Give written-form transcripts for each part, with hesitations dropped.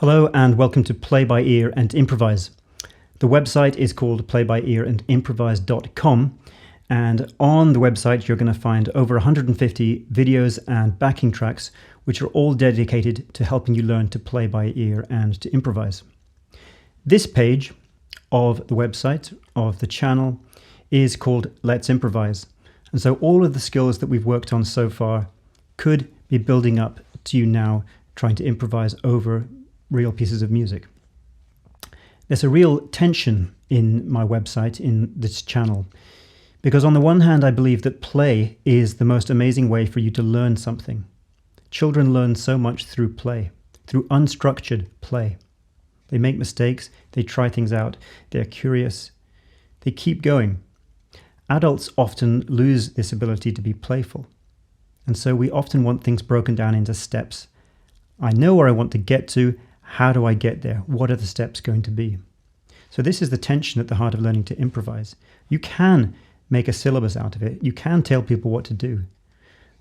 Hello and welcome to Play by Ear and Improvise. The website is called playbyearandimprovise.com, and on the website you're going to find over 150 videos and backing tracks which are all dedicated to helping you learn to play by ear and to improvise. This page of the website, of the channel, is called Let's Improvise, and so all of the skills that we've worked on so far could be building up to you now trying to improvise over real pieces of music. There's a real tension in my website, in this channel, because on the one hand I believe that play is the most amazing way for you to learn something. Children learn so much through play, through unstructured play. They make mistakes, they try things out, they're curious, they keep going. Adults often lose this ability to be playful, and so we often want things broken down into steps. I know where I want to get to. How do I get there? What are the steps going to be? So this is the tension at the heart of learning to improvise. You can make a syllabus out of it. You can tell people what to do.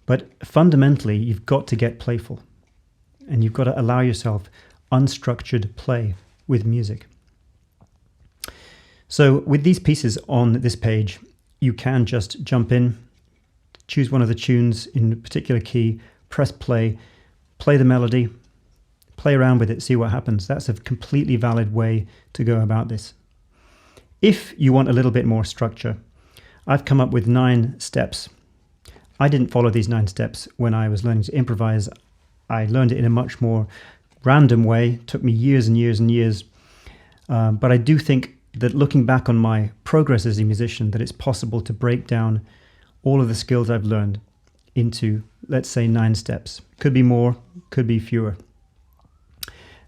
But fundamentally, you've got to get playful. And you've got to allow yourself unstructured play with music. So with these pieces on this page, you can just jump in, choose one of the tunes in a particular key, press play the melody, play around with it, see what happens. That's a completely valid way to go about this. If you want a little bit more structure, I've come up with 9 steps. I didn't follow these 9 steps when I was learning to improvise. I learned it in a much more random way. It took me years and years and years. But I do think that looking back on my progress as a musician, that it's possible to break down all of the skills I've learned into, let's say, 9 steps. Could be more, could be fewer.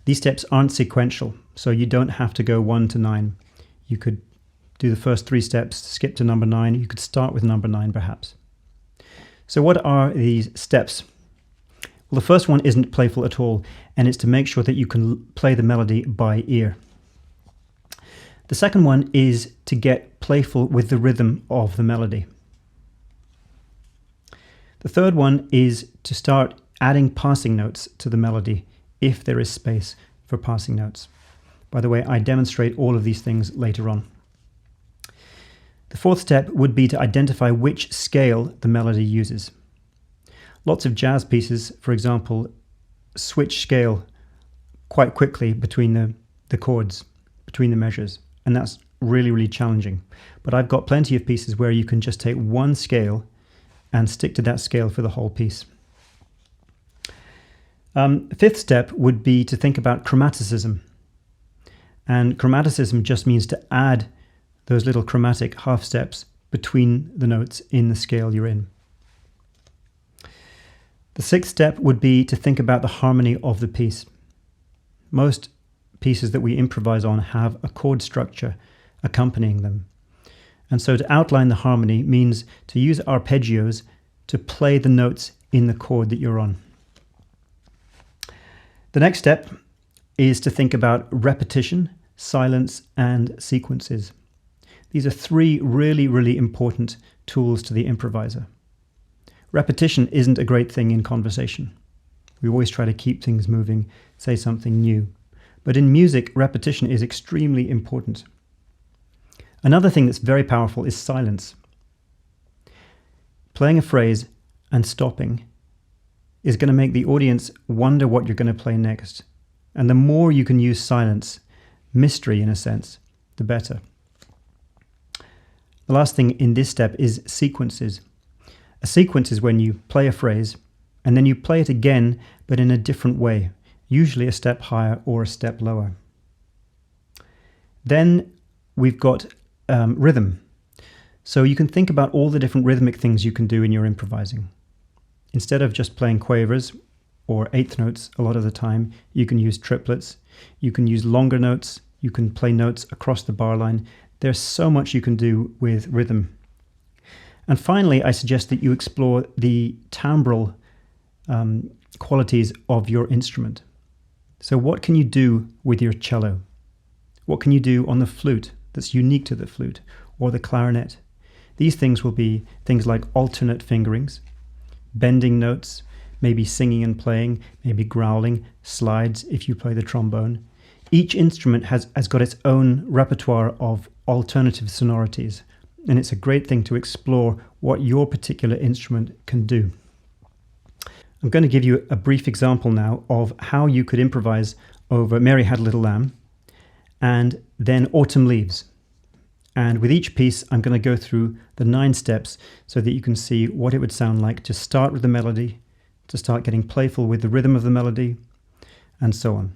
These steps aren't sequential, so you don't have to go 1 to 9. You could do the first 3 steps, skip to number 9. You could start with number 9 perhaps. So what are these steps? Well, the first one isn't playful at all, and it's to make sure that you can play the melody by ear. The second one is to get playful with the rhythm of the melody. The third one is to start adding passing notes to the melody if there is space for passing notes. By the way, I demonstrate all of these things later on. The fourth step would be to identify which scale the melody uses. Lots of jazz pieces, for example, switch scale quite quickly between the chords, between the measures, and that's really, really challenging. But I've got plenty of pieces where you can just take one scale and stick to that scale for the whole piece. Fifth step would be to think about chromaticism. And chromaticism just means to add those little chromatic half steps between the notes in the scale you're in. The sixth step would be to think about the harmony of the piece. Most pieces that we improvise on have a chord structure accompanying them. And so to outline the harmony means to use arpeggios to play the notes in the chord that you're on. The next step is to think about repetition, silence, and sequences. These are 3 really, really important tools to the improviser. Repetition isn't a great thing in conversation. We always try to keep things moving, say something new. But in music, repetition is extremely important. Another thing that's very powerful is silence. Playing a phrase and stopping is going to make the audience wonder what you're going to play next. And the more you can use silence, mystery in a sense, the better. The last thing in this step is sequences. A sequence is when you play a phrase and then you play it again, but in a different way, usually a step higher or a step lower. Then we've got rhythm. So you can think about all the different rhythmic things you can do in your improvising. Instead of just playing quavers or eighth notes a lot of the time, you can use triplets, you can use longer notes, you can play notes across the bar line. There's so much you can do with rhythm. And finally, I suggest that you explore the timbral qualities of your instrument. So what can you do with your cello? What can you do on the flute that's unique to the flute, or the clarinet? These things will be things like alternate fingerings, bending notes, maybe singing and playing, maybe growling, slides if you play the trombone. Each instrument has got its own repertoire of alternative sonorities, and it's a great thing to explore what your particular instrument can do. I'm going to give you a brief example now of how you could improvise over Mary Had a Little Lamb and then Autumn Leaves. And with each piece, I'm going to go through the 9 steps so that you can see what it would sound like to start with the melody, to start getting playful with the rhythm of the melody, and so on.